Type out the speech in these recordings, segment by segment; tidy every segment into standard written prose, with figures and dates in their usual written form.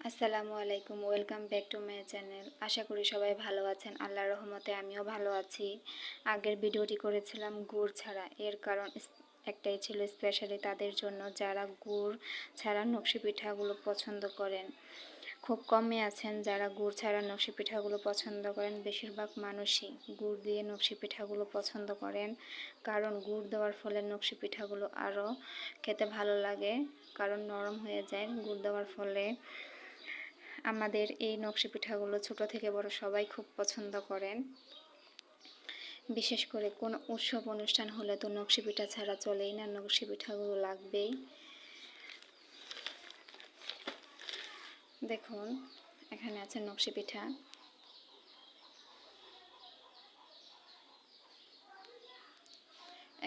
আসসালামু আলাইকুম, welcome back to my channel. আশা করি সবাই ভালো আছেন। আল্লাহর রহমতে আমিও ভালো আছি। আগের ভিডিওটি করেছিলাম গুড় ছাড়া, এর কারণ একটাই ছিল, স্পেশালি তাদের জন্য যারা গুড় ছাড়া নকশি পিঠাগুলো পছন্দ করেন। খুব কমই আছেন যারা গুড় ছাড়া নকশি পিঠাগুলো পছন্দ করেন। বেশিরভাগ মানুষই গুড় দিয়ে নকশি পিঠাগুলো পছন্দ করেন, কারণ গুড় দেওয়ার ফলে নকশি পিঠাগুলো আরও খেতে ভালো লাগে, কারণ নরম হয়ে যায় গুড় দেওয়ার ফলে। আমাদের এই নকশি পিঠাগুলো ছোট থেকে বড় সবাই খুব পছন্দ করেন। বিশেষ করে কোনো উৎসব অনুষ্ঠান হলে তো নকশি পিঠা ছাড়া চলেই না, নকশি পিঠাগুলো লাগবেই। দেখুন, এখানে আছে নকশি পিঠা,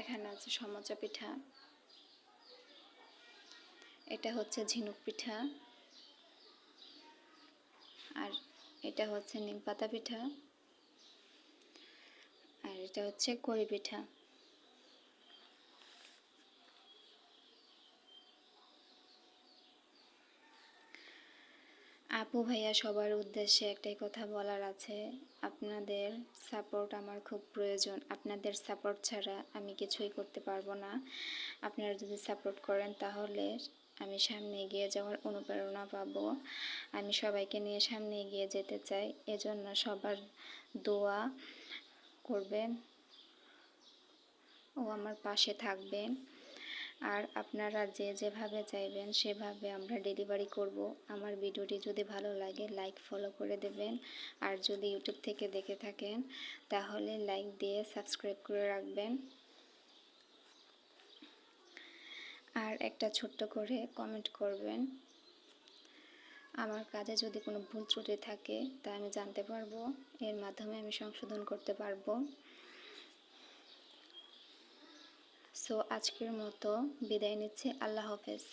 এখানে আছে সমচা পিঠা, এটা হচ্ছে ঝিনুক পিঠা, আর এটা হচ্ছে নিমপাতা পিঠা, আর এটা হচ্ছে কড়ি পিঠা। আপু ভাইয়া সবার উদ্দেশ্যে একটাই কথা বলার আছে, আপনাদের সাপোর্ট আমার খুব প্রয়োজন। আপনাদের সাপোর্ট ছাড়া আমি কিছুই করতে পারবো না। আপনারা যদি সাপোর্ট করেন তাহলে আমি সামনে এগিয়ে যাওয়ার অনুপ্রেরণা পাবো। আমি সবাইকে নিয়ে সামনে এগিয়ে যেতে চাই, এজন্য সবার দোয়া করবেন ও আমার পাশে থাকবেন। আর আপনারা যে যেভাবে চাইবেন সেভাবে আমরা ডেলিভারি করব। আমার ভিডিওটি যদি ভালো লাগে লাইক ফলো করে দেবেন, আর যদি ইউটিউব থেকে দেখে থাকেন তাহলে লাইক দিয়ে সাবস্ক্রাইব করে রাখবেন, আর একটা ছোট্ট করে কমেন্ট করবেন। আমার কাজে যদি কোনো ভুল ত্রুটি থাকে তা আমি জানতে পারবো, এর মাধ্যমে আমি সংশোধন করতে পারবো। সো আজকের মতো বিদায় নিচ্ছি, আল্লাহ হাফেজ।